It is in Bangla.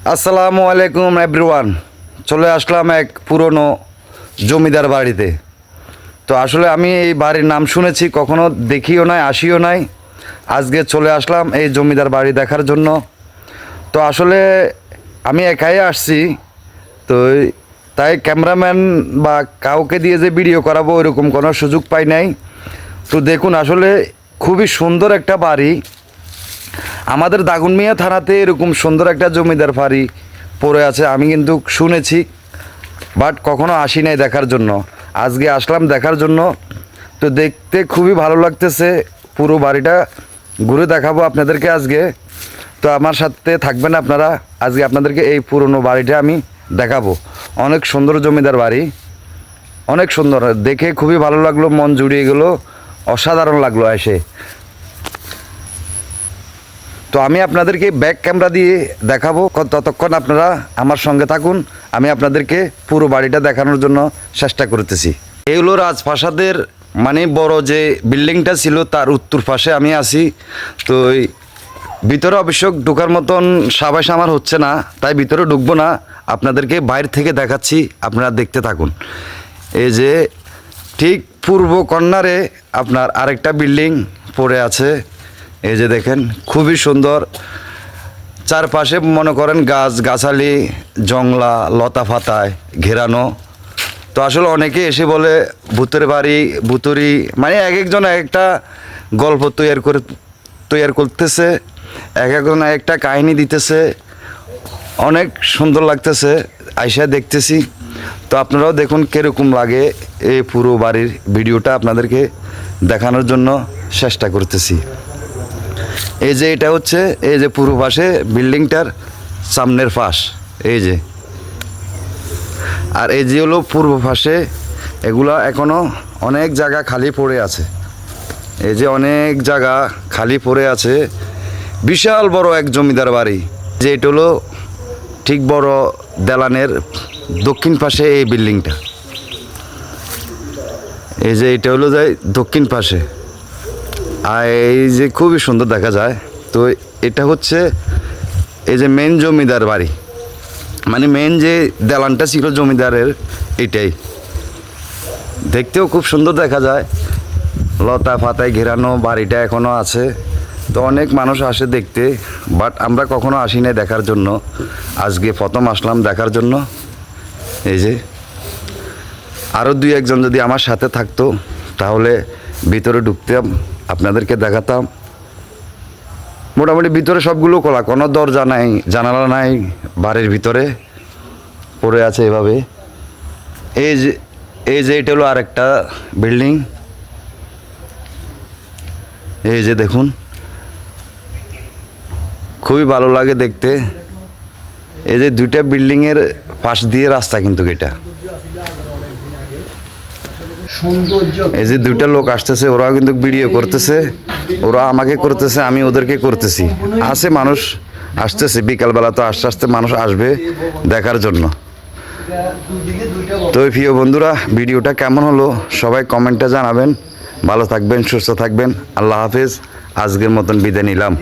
আসসালামু আলাইকুম এভরিওয়ান। চলে আসলাম এক পুরনো জমিদার বাড়িতে। তো আসলে আমি এই বাড়ির নাম শুনেছি, কখনো দেখিও নাই, আসিও নাই। আজকে চলে আসলাম এই জমিদার বাড়ি দেখার জন্য। তো আসলে আমি একাই আসছি, তো তাই ক্যামেরাম্যান বা কাউকে দিয়ে যে ভিডিও করাবো ওইরকম কোনো সুযোগ পাই নাই। তো দেখুন, আসলে খুবই সুন্দর একটা বাড়ি। আমাদের দাগনমিয়া থানাতে এরকম সুন্দর একটা জমিদার বাড়ি পড়ে আছে আমি কিন্তু শুনেছি, বাট কখনো আসি নাই দেখার জন্য। আজকে আসলাম দেখার জন্য। তো দেখতে খুবই ভালো লাগতেছে। পুরো বাড়িটা ঘুরে দেখাবো আপনাদেরকে আজকে। তো আমার সাথে থাকবেন আপনারা। আজকে আপনাদেরকে এই পুরনো বাড়িটা আমি দেখাবো। অনেক সুন্দর জমিদার বাড়ি, অনেক সুন্দর, দেখে খুবই ভালো লাগলো, মন জুড়িয়ে গেল, অসাধারণ লাগলো এসে। তো আমি আপনাদেরকে ব্যাক ক্যামেরা দিয়ে দেখাবো, ততক্ষণ আপনারা আমার সঙ্গে থাকুন। আমি আপনাদেরকে পুরো বাড়িটা দেখানোর জন্য চেষ্টা করতেছি। এই হলো রাজপ্রাসাদের মানে বড় যে বিল্ডিংটা ছিল তার উত্তর পাশে আমি আছি। তো ভিতরে অবশ্য ঢোকার মতন সাবাস আমার হচ্ছে না, তাই ভিতরে ঢুকবো না, আপনাদেরকে বাইরে থেকে দেখাচ্ছি, আপনারা দেখতে থাকুন। এই যে ঠিক পূর্ব কর্নারে আপনার আরেকটা বিল্ডিং পড়ে আছে। এই যে দেখেন, খুবই সুন্দর। চারপাশে মনে করেন গাছ গাছালি, জংলা লতা পাতায় ঘেরানো। তো আসলে অনেকে এসে বলে ভূতের বাড়ি, ভূতুরি, মানে এক একজন এক একটা গল্প তৈরি করতেছে, এক একজন এক একটা কাহিনী দিতেছে। অনেক সুন্দর লাগতেছে আইসা দেখতেছি। তো আপনারাও দেখুন কীরকম লাগে। এই পুরো বাড়ির ভিডিওটা আপনাদেরকে দেখানোর জন্য চেষ্টা করতেছি। এই যে এটা হচ্ছে এই যে পূর্ব পাশে বিল্ডিংটার সামনের পাশ, এই যে। আর এই যে হলো পূর্ব পাশে, এগুলা এখনও অনেক জায়গা খালি পড়ে আছে। এই যে অনেক জায়গা খালি পড়ে আছে। বিশাল বড় এক জমিদার বাড়ি। যে এটা হলো ঠিক বড় দালানের দক্ষিণ পাশে এই বিল্ডিংটা। এই যে এটা হলো যায় দক্ষিণ পাশে। আর এই যে খুবই সুন্দর দেখা যায়। তো এটা হচ্ছে এই যে মেন জমিদার বাড়ি, মানে মেন যে দালানটা ছিল জমিদারের, এটাই। দেখতেও খুব সুন্দর দেখা যায়, লতা পাতায় ঘেরানো বাড়িটা এখনও আছে। তো অনেক মানুষ আসে দেখতে, বাট আমরা কখনো আসি নাই দেখার জন্য। আজকে প্রথম আসলাম দেখার জন্য। এই যে আরও দুই একজন যদি আমার সাথে থাকতো তাহলে ভিতরে ঢুকতাম, আপনাদেরকে দেখাতাম। মোটামুটি ভিতরে সবগুলো খোলা, কোনো দরজা নাই, জানালা নাই, বাড়ির ভিতরে পড়ে আছে এভাবে। এই যে এটা হলো আরেকটা বিল্ডিং। এই যে দেখুন, খুবই ভালো লাগে দেখতে। এই যে দুইটা বিল্ডিংয়ের পাশ দিয়ে রাস্তা, কিন্তু এটা এই যে দুইটা লোক আসতেছে, ওরা কিন্তু ভিডিও করতেছে, ওরা আমাকে করতেছে, আমি ওদেরকে করতেছি। আছে মানুষ আসতেছে, বিকালবেলা তো আস্তে আস্তে মানুষ আসবে দেখার জন্য। তো প্রিয় বন্ধুরা, ভিডিওটা কেমন হলো সবাই কমেন্টে জানাবেন। ভালো থাকবেন, সুস্থ থাকবেন। আল্লাহ হাফেজ। আজকের মতন বিদায় নিলাম।